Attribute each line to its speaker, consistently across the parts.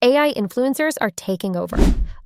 Speaker 1: AI influencers are taking over.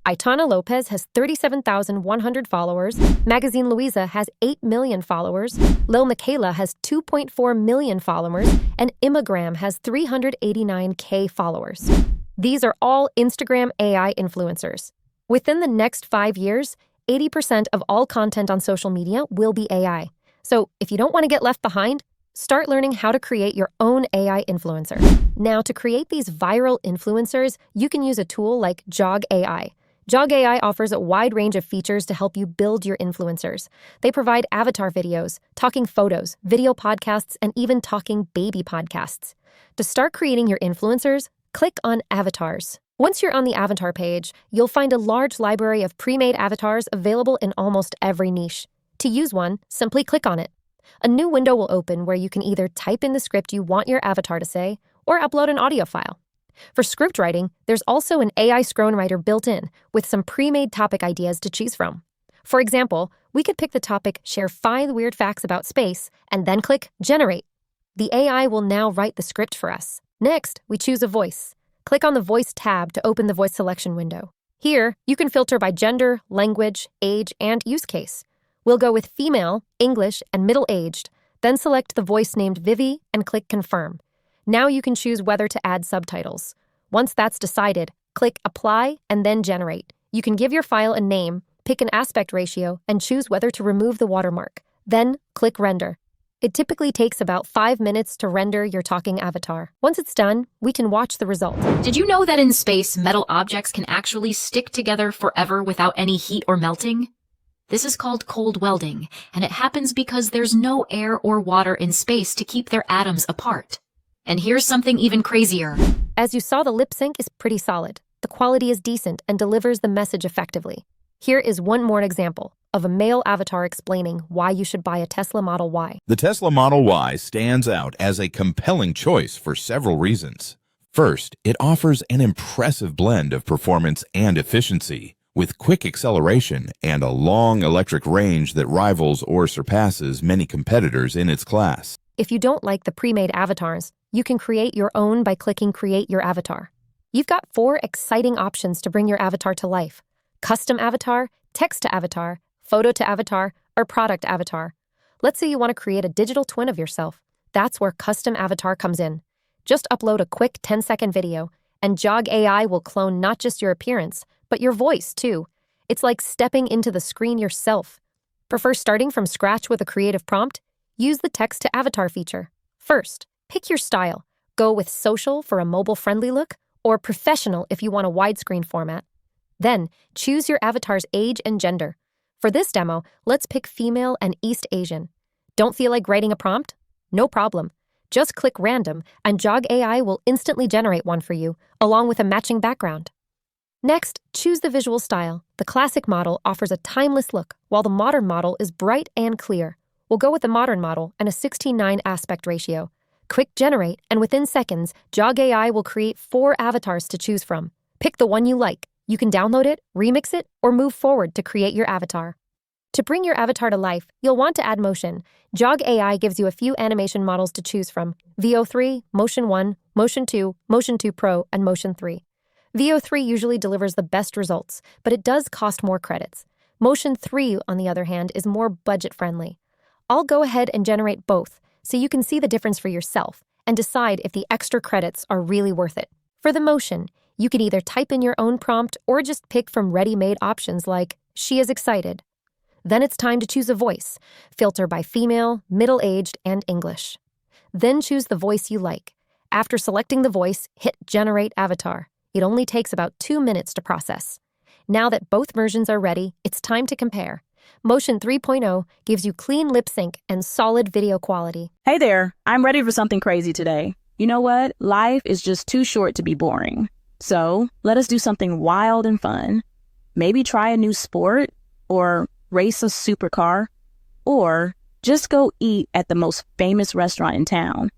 Speaker 1: Aitana Lopez has 37,100 followers, Magazine Luiza has 8 million followers, Lil Miquela has 2.4 million followers, and Immigram has 389K followers. These are all Instagram AI influencers. Within the next 5 years, 80% of all content on social media will be AI. So if you don't want to get left behind, start learning how to create your own AI influencer. Now, to create these viral influencers, you can use a tool like Jogg AI. Jogg AI offers a wide range of features to help you build your influencers. They provide avatar videos, talking photos, video podcasts, and even talking baby podcasts. To start creating your influencers, click on Avatars. Once you're on the avatar page, you'll find a large library of pre-made avatars available in almost every niche. To use one, simply click on it. A new window will open where you can either type in the script you want your avatar to say or upload an audio file. For script writing, there's also an AI screenwriter built in with some pre-made topic ideas to choose from. For example, we could pick the topic Share 5 Weird Facts About Space and then click Generate. The AI will now write the script for us. Next, we choose a voice. Click on the Voice tab to open the voice selection window. Here, you can filter by gender, language, age, and use case. We'll go with female, English, and middle-aged, then select the voice named Vivi and click Confirm. Now you can choose whether to add subtitles. Once that's decided, click Apply and then Generate. You can give your file a name, pick an aspect ratio, and choose whether to remove the watermark. Then click Render. It typically takes about 5 minutes to render your talking avatar. Once it's done, we can watch the result.
Speaker 2: Did you know that in space, metal objects can actually stick together forever without any heat or melting? This is called cold welding, and it happens because there's no air or water in space to keep their atoms apart. And here's something even crazier.
Speaker 1: As you saw, the lip sync is pretty solid. The quality is decent and delivers the message effectively. Here is one more example of a male avatar explaining why you should buy a Tesla Model Y.
Speaker 3: The Tesla Model Y stands out as a compelling choice for several reasons. First, it offers an impressive blend of performance and efficiency, with quick acceleration and a long electric range that rivals or surpasses many competitors in its class.
Speaker 1: If you don't like the pre-made avatars, you can create your own by clicking Create Your Avatar. You've got 4 exciting options to bring your avatar to life: custom avatar, text to avatar, photo to avatar, or product avatar. Let's say you want to create a digital twin of yourself. That's where custom avatar comes in. Just upload a quick 10-second video, and Jogg AI will clone not just your appearance, but your voice, too. It's like stepping into the screen yourself. Prefer starting from scratch with a creative prompt? Use the text to avatar feature. First, pick your style. Go with social for a mobile-friendly look, or professional if you want a widescreen format. Then, choose your avatar's age and gender. For this demo, let's pick female and East Asian. Don't feel like writing a prompt? No problem. Just click Random, and Jogg AI will instantly generate one for you, along with a matching background. Next, choose the visual style. The classic model offers a timeless look, while the modern model is bright and clear. We'll go with the modern model and a 16:9 aspect ratio. Click Generate, and within seconds, Jogg AI will create 4 avatars to choose from. Pick the one you like. You can download it, remix it, or move forward to create your avatar. To bring your avatar to life, you'll want to add motion. Jogg AI gives you a few animation models to choose from: VO3, Motion 1, Motion 2, Motion 2 Pro, and Motion 3. VO3 usually delivers the best results, but it does cost more credits. Motion 3, on the other hand, is more budget-friendly. I'll go ahead and generate both, so you can see the difference for yourself and decide if the extra credits are really worth it. For the motion, you can either type in your own prompt or just pick from ready-made options like, "She is excited." Then it's time to choose a voice. Filter by female, middle-aged, and English. Then choose the voice you like. After selecting the voice, hit Generate Avatar. It only takes about 2 minutes to process. Now that both versions are ready, it's time to compare. Motion 3.0 gives you clean lip sync and solid video quality.
Speaker 4: Hey there, I'm ready for something crazy today. You know what? Life is just too short to be boring. So let us do something wild and fun. Maybe try a new sport, or race a supercar, or just go eat at the most famous restaurant in town.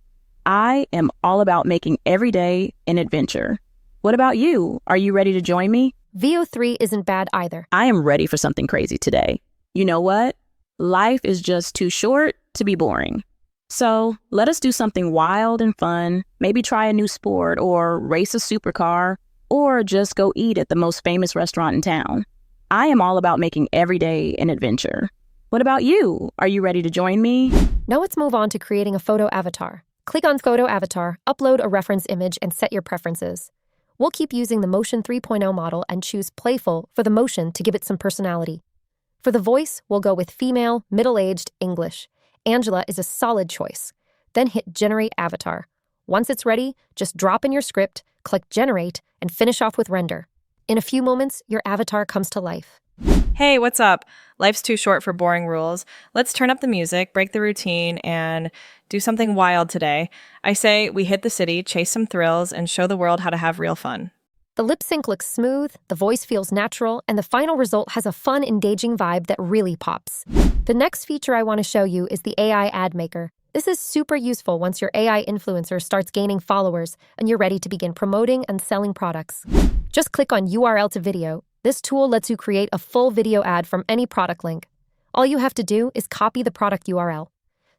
Speaker 4: I am all about making every day an adventure. What about you? Are you ready to join me?
Speaker 1: VO3 isn't bad either.
Speaker 4: I am ready for something crazy today. You know what? Life is just too short to be boring. So let us do something wild and fun. Maybe try a new sport or race a supercar or just go eat at the most famous restaurant in town. I am all about making every day an adventure. What about you? Are you ready to join me?
Speaker 1: Now let's move on to creating a photo avatar. Click on Photo Avatar, upload a reference image, and set your preferences. We'll keep using the Motion 3.0 model and choose Playful for the motion to give it some personality. For the voice, we'll go with female, middle-aged, English. Angela is a solid choice. Then hit Generate Avatar. Once it's ready, just drop in your script, click Generate, and finish off with Render. In a few moments, your avatar comes to life.
Speaker 5: Hey, what's up? Life's too short for boring rules. Let's turn up the music, break the routine, and do something wild today. I say we hit the city, chase some thrills, and show the world how to have real fun.
Speaker 1: The lip sync looks smooth, the voice feels natural, and the final result has a fun, engaging vibe that really pops. The next feature I want to show you is the AI ad maker. This is super useful once your AI influencer starts gaining followers and you're ready to begin promoting and selling products. Just click on URL to video. This tool lets you create a full video ad from any product link. All you have to do is copy the product URL.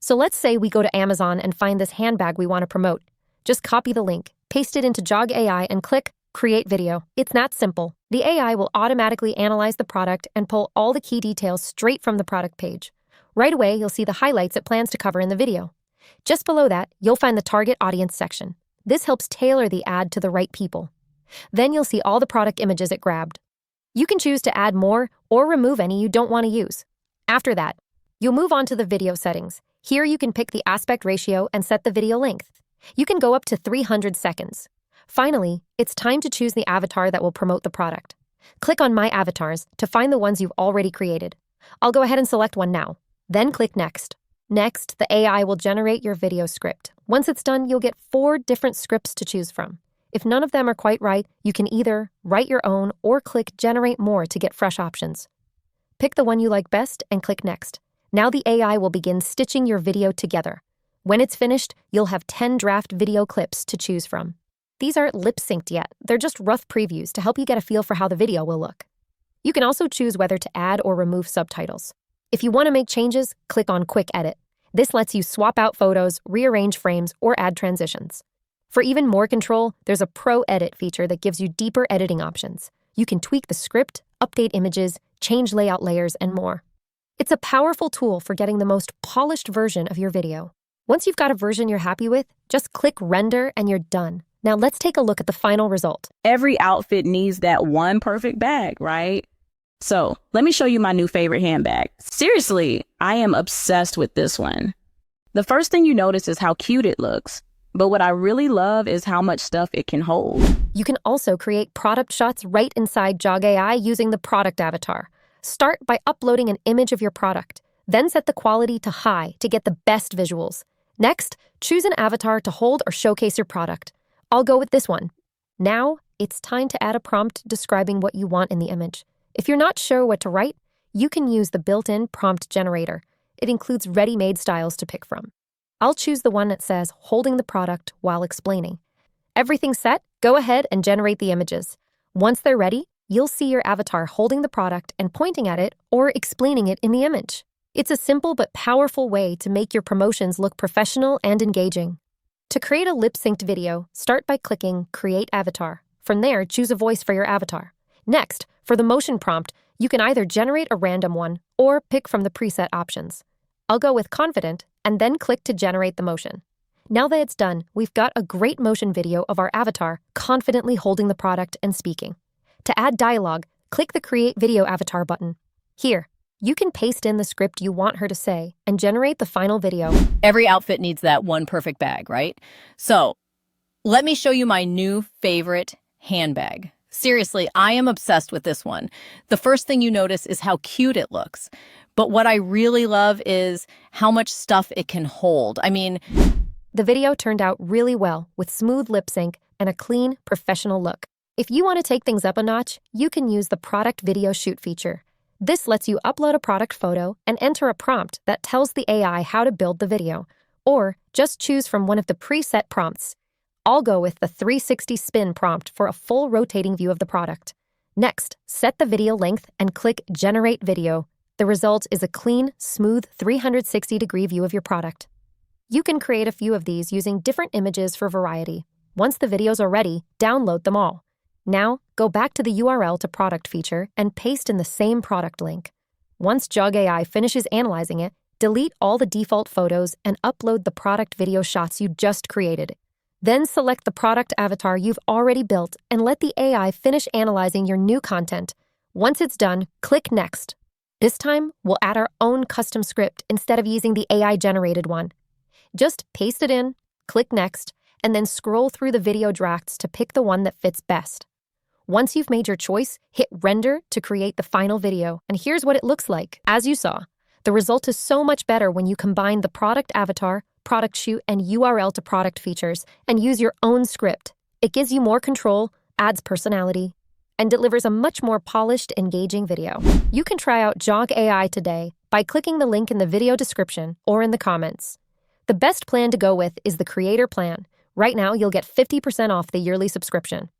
Speaker 1: So let's say we go to Amazon and find this handbag we want to promote. Just copy the link, paste it into Jogg AI, and click Create Video. It's that simple. The AI will automatically analyze the product and pull all the key details straight from the product page. Right away, you'll see the highlights it plans to cover in the video. Just below that, you'll find the target audience section. This helps tailor the ad to the right people. Then you'll see all the product images it grabbed. You can choose to add more or remove any you don't want to use. After that, you'll move on to the video settings. Here you can pick the aspect ratio and set the video length. You can go up to 300 seconds. Finally, it's time to choose the avatar that will promote the product. Click on My Avatars to find the ones you've already created. I'll go ahead and select one now. Then click Next. Next, the AI will generate your video script. Once it's done, you'll get 4 different scripts to choose from. If none of them are quite right, you can either write your own or click Generate More to get fresh options. Pick the one you like best and click Next. Now the AI will begin stitching your video together. When it's finished, you'll have 10 draft video clips to choose from. These aren't lip-synced yet. They're just rough previews to help you get a feel for how the video will look. You can also choose whether to add or remove subtitles. If you want to make changes, click on Quick Edit. This lets you swap out photos, rearrange frames, or add transitions. For even more control, there's a Pro Edit feature that gives you deeper editing options. You can tweak the script, update images, change layout layers, and more. It's a powerful tool for getting the most polished version of your video. Once you've got a version you're happy with, just click Render and you're done. Now let's take a look at the final result.
Speaker 4: Every outfit needs that one perfect bag, right? So let me show you my new favorite handbag. Seriously, I am obsessed with this one. The first thing you notice is how cute it looks. But what I really love is how much stuff it can hold.
Speaker 1: You can also create product shots right inside Jogg AI using the product avatar. Start by uploading an image of your product. Then set the quality to high to get the best visuals. Next, choose an avatar to hold or showcase your product. I'll go with this one. Now, it's time to add a prompt describing what you want in the image. If you're not sure what to write, you can use the built-in prompt generator. It includes ready-made styles to pick from. I'll choose the one that says holding the product while explaining. Everything's set, go ahead and generate the images. Once they're ready, you'll see your avatar holding the product and pointing at it or explaining it in the image. It's a simple but powerful way to make your promotions look professional and engaging. To create a lip-synced video, start by clicking Create Avatar. From there, choose a voice for your avatar. Next, for the motion prompt, you can either generate a random one or pick from the preset options. I'll go with Confident and then click to generate the motion. Now that it's done, we've got a great motion video of our avatar confidently holding the product and speaking. To add dialogue, click the Create Video Avatar button. Here, you can paste in the script you want her to say and generate the final video.
Speaker 6: Every outfit needs that one perfect bag, right? So, let me show you my new favorite handbag. Seriously, I am obsessed with this one. The first thing you notice is how cute it looks. But what I really love is how much stuff it can hold. I mean,
Speaker 1: the video turned out really well with smooth lip sync and a clean, professional look. If you want to take things up a notch, you can use the Product Video Shoot feature. This lets you upload a product photo and enter a prompt that tells the AI how to build the video, or just choose from one of the preset prompts. I'll go with the 360 spin prompt for a full rotating view of the product. Next, set the video length and click Generate Video. The result is a clean, smooth 360-degree view of your product. You can create a few of these using different images for variety. Once the videos are ready, download them all. Now, go back to the URL to product feature and paste in the same product link. Once Jogg AI finishes analyzing it, delete all the default photos and upload the product video shots you just created. Then select the product avatar you've already built and let the AI finish analyzing your new content. Once it's done, click Next. This time, we'll add our own custom script instead of using the AI-generated one. Just paste it in, click Next, and then scroll through the video drafts to pick the one that fits best. Once you've made your choice, hit Render to create the final video, and here's what it looks like. As you saw, the result is so much better when you combine the product avatar, product shoot, and URL to product features and use your own script. It gives you more control, adds personality, and delivers a much more polished, engaging video. You can try out Jogg AI today by clicking the link in the video description or in the comments. The best plan to go with is the Creator Plan. Right now, you'll get 50% off the yearly subscription.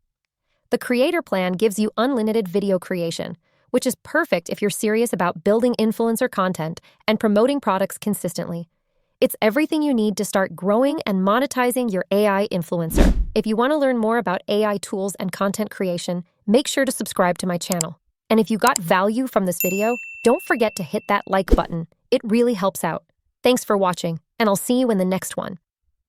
Speaker 1: The Creator Plan gives you unlimited video creation, which is perfect if you're serious about building influencer content and promoting products consistently. It's everything you need to start growing and monetizing your AI influencer. If you want to learn more about AI tools and content creation, make sure to subscribe to my channel. And if you got value from this video, don't forget to hit that like button. It really helps out. Thanks for watching, and I'll see you in the next one.